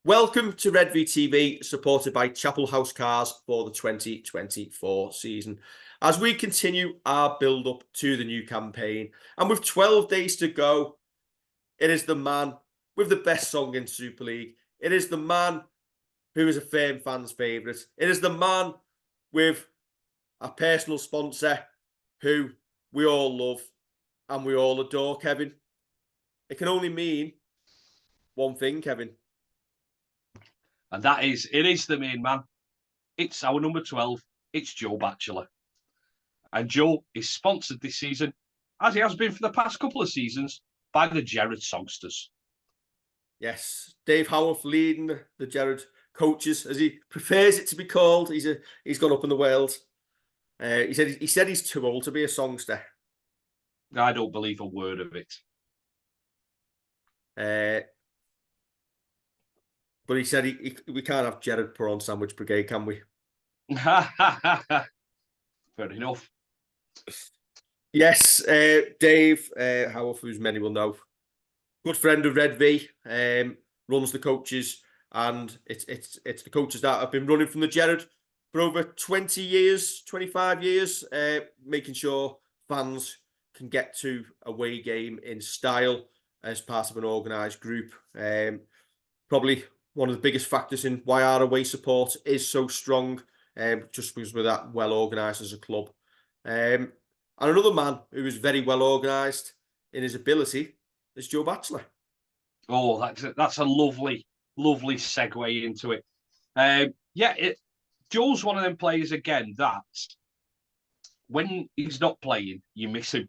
Welcome to Red V TV, supported by Chapel House Cars for the 2024 season. As we continue our build-up to the new campaign, and with 12 days to go, it is the man with the best song in Super League. It is the man who is a firm fan's favourite. It is the man with a personal sponsor who we all love and we all adore, Kevin. It can only mean one thing, Kevin. And that is, it is the main man. It's our number 12. It's Joe Batchelor. And Joe is sponsored this season, as he has been for the past couple of seasons, by the Gerrard Songsters. Yes, Dave Howarth leading the Gerrard coaches, as he prefers it to be called. He's gone up in the world. He said he's too old to be a songster. I don't believe a word of it. But he said we can't have Gerrard Prawn Sandwich Brigade, can we? Fair enough. Yes, Dave Howarth, who many will know, good friend of Red V, runs the coaches, and it's the coaches that have been running from the Gerrard for over 20 years, 25 years, making sure fans can get to a away game in style as part of an organised group. Probably one of the biggest factors in why our away support is so strong, just because we're that well organised as a club. And another man who is very well organised in his ability is Joe Batchelor. Oh, that's a lovely segue into it. Joe's one of them players again that when he's not playing, you miss him,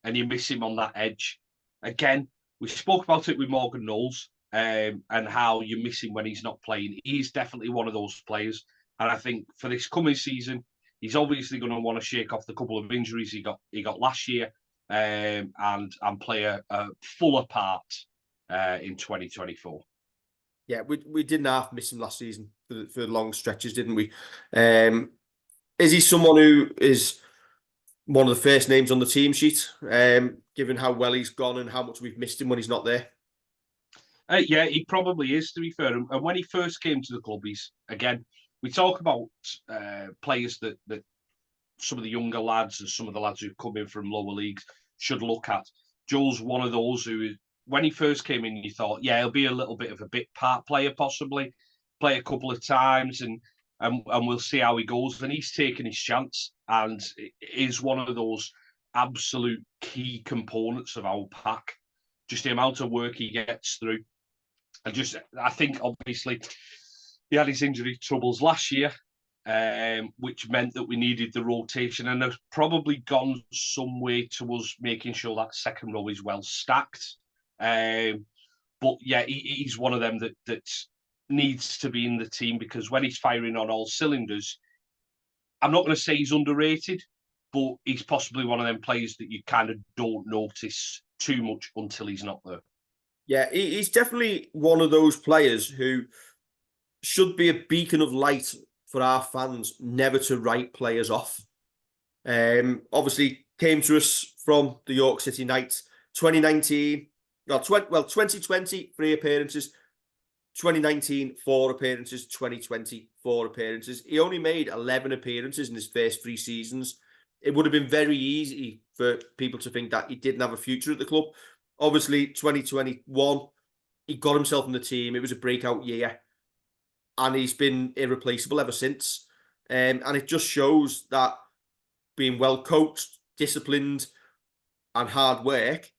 and you miss him on that edge. Again, we spoke about it with Morgan Knowles, and how you miss him when he's not playing. He's definitely one of those players, and I think for this coming season, he's obviously going to want to shake off the couple of injuries he got last year, and play a fuller part in 2024. Yeah, we didn't half miss him last season for long stretches, didn't we? Is he someone who is one of the first names on the team sheet, given how well he's gone and how much we've missed him when he's not there? Yeah, he probably is, to be fair. And when he first came to the club, we talk about players that some of the younger lads and some of the lads who've come in from lower leagues should look at. Joel's one of those who, when he first came in, you thought, yeah, he'll be a little bit of a bit part player, possibly play a couple of times, and we'll see how he goes. And he's taken his chance and is one of those absolute key components of our pack. Just the amount of work he gets through. I think obviously he had his injury troubles last year, which meant that we needed the rotation, and has probably gone some way to us making sure that second row is well stacked. But yeah, he's one of them that needs to be in the team, because when he's firing on all cylinders, I'm not going to say he's underrated, but he's possibly one of them players that you kind of don't notice too much until he's not there. Yeah, he's definitely one of those players who should be a beacon of light for our fans, never to write players off. Obviously, came to us from the York City Knights, 2019, 2020, 3 appearances, 2019, 4 appearances, 2020, 4 appearances. He only made 11 appearances in his first 3 seasons. It would have been very easy for people to think that he didn't have a future at the club. Obviously, 2021, he got himself in the team. It was a breakout year, and he's been irreplaceable ever since. And it just shows that being well coached, disciplined, and hard work,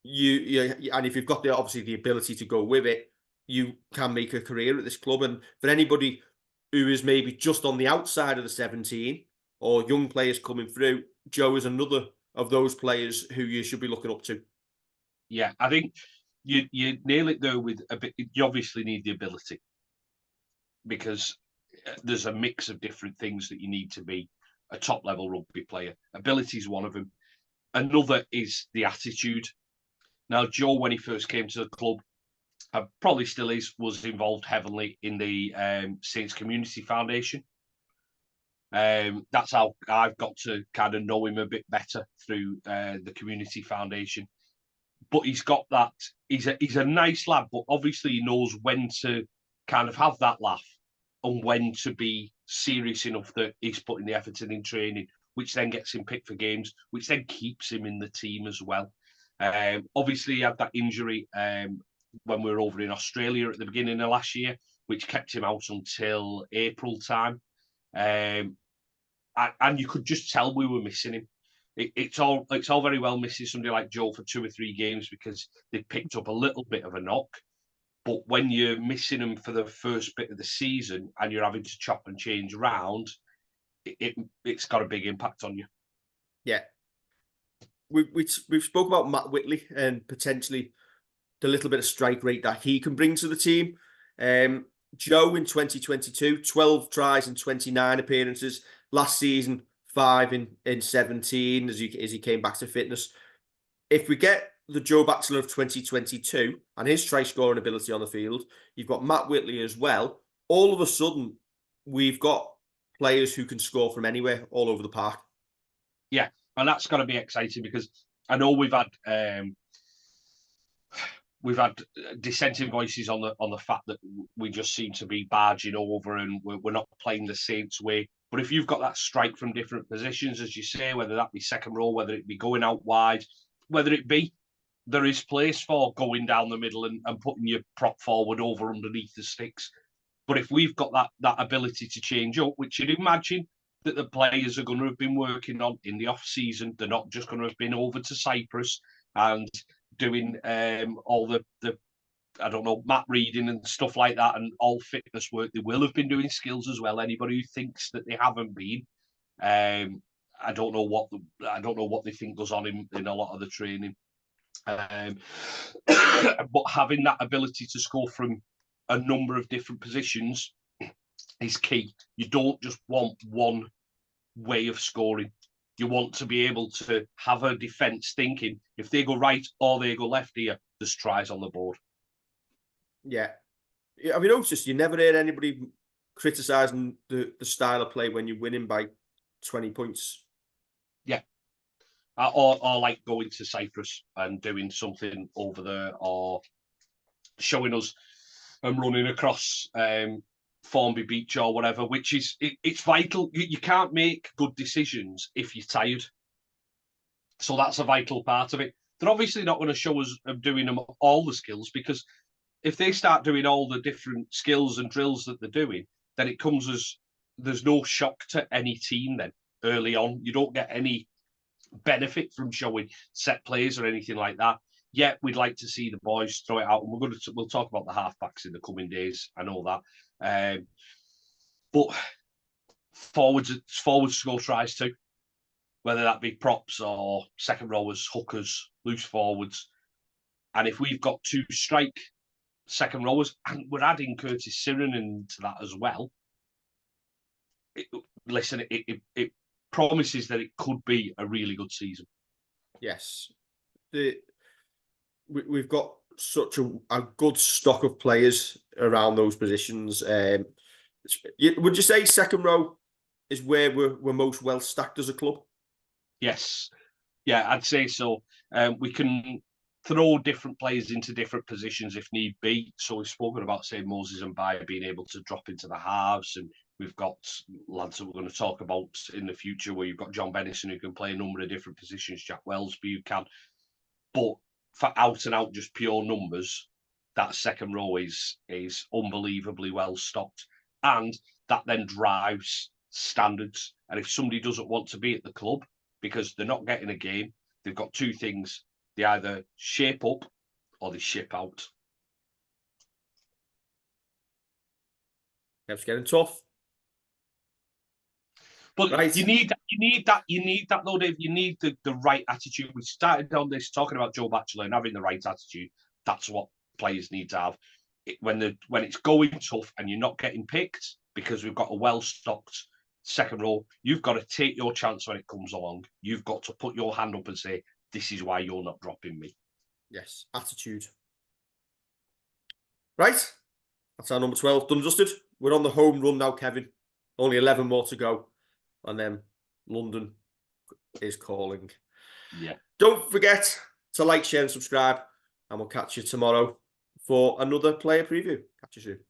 and if you've got the ability to go with it, you can make a career at this club. And for anybody who is maybe just on the outside of the 17 or young players coming through, Joe is another of those players who you should be looking up to. Yeah, I think you nail it though with a bit. You obviously need the ability, because there's a mix of different things that you need to be a top level rugby player. Ability is one of them. Another is the attitude. Now, Joe, when he first came to the club, probably still was involved heavily in the Saints Community Foundation. That's how I've got to kind of know him a bit better, through the Community Foundation. but he's got that. He's a nice lad, but obviously he knows when to kind of have that laugh and when to be serious enough that he's putting the effort in training, which then gets him picked for games, which then keeps him in the team as well. Obviously, he had that injury when we were over in Australia at the beginning of last year, which kept him out until April time. And you could just tell we were missing him. It's all very well missing somebody like Joe for 2 or 3 games because they picked up a little bit of a knock. But when you're missing them for the first bit of the season and you're having to chop and change around, it's got a big impact on you. Yeah. We've spoke about Matt Whitley and potentially the little bit of strike rate that he can bring to the team. Joe in 2022, 12 tries and 29 appearances. Last season, 5 in 17 as he came back to fitness. If we get the Joe Batchelor of 2022 and his try scoring ability on the field, you've got Matt Whitley as well. All of a sudden, we've got players who can score from anywhere all over the park. Yeah, and that's got to be exciting because I know we've had dissenting voices on the fact that we just seem to be barging over and we're not playing the Saints way. But if you've got that strike from different positions, as you say, whether that be second row, whether it be going out wide, whether it be there is place for going down the middle and putting your prop forward over underneath the sticks. But if we've got that ability to change up, which you'd imagine that the players are going to have been working on in the off season, they're not just going to have been over to Cyprus and doing all the I don't know, map reading and stuff like that, and all fitness work. They will have been doing skills as well. Anybody who thinks that they haven't been, I don't know what they think goes on in a lot of the training. But having that ability to score from a number of different positions is key. You don't just want one way of scoring. You want to be able to have a defence thinking if they go right or they go left here, there's tries on the board. Yeah. Have you noticed you never heard anybody criticising the style of play when you're winning by 20 points? Yeah. Or like going to Cyprus and doing something over there, or showing us and running across Formby Beach or whatever, which is it's vital. You can't make good decisions if you're tired. So that's a vital part of it. They're obviously not going to show us doing them all the skills, because if they start doing all the different skills and drills that they're doing, then it comes as there's no shock to any team then early on. You don't get any benefit from showing set plays or anything like that. Yet we'd like to see the boys throw it out, and we'll talk about the halfbacks in the coming days. I know that, but forwards score tries too, whether that be props or second rowers, hookers, loose forwards. And if we've got 2 strike second rowers, and we're adding Curtis Siren into that as well, it promises that it could be a really good season. Yes. We've got such a good stock of players around those positions. Would you say second row is where we're most well stacked as a club? Yes. Yeah, I'd say so. We can throw different players into different positions if need be. So we've spoken about, say, Moses and Bayer being able to drop into the halves, and we've got lads that we're going to talk about in the future where you've got John Bennison who can play a number of different positions, Jack Wellsby who can. But for out and out just pure numbers, that second row is unbelievably well stocked, and that then drives standards. And if somebody doesn't want to be at the club because they're not getting a game, they've got 2 things: they either shape up or they ship out. It's getting tough. But right. you need that though, Dave. You need the right attitude. We started on this talking about Joe Batchelor and having the right attitude. That's what players need to have. When it's going tough and you're not getting picked because we've got a well-stocked second row, you've got to take your chance when it comes along. You've got to put your hand up and say, this is why you're not dropping me. Yes, attitude. Right, that's our number 12 done and dusted. We're on the home run now, Kevin. Only 11 more to go. And then London is calling. Yeah. Don't forget to like, share, and subscribe. And we'll catch you tomorrow for another player preview. Catch you soon.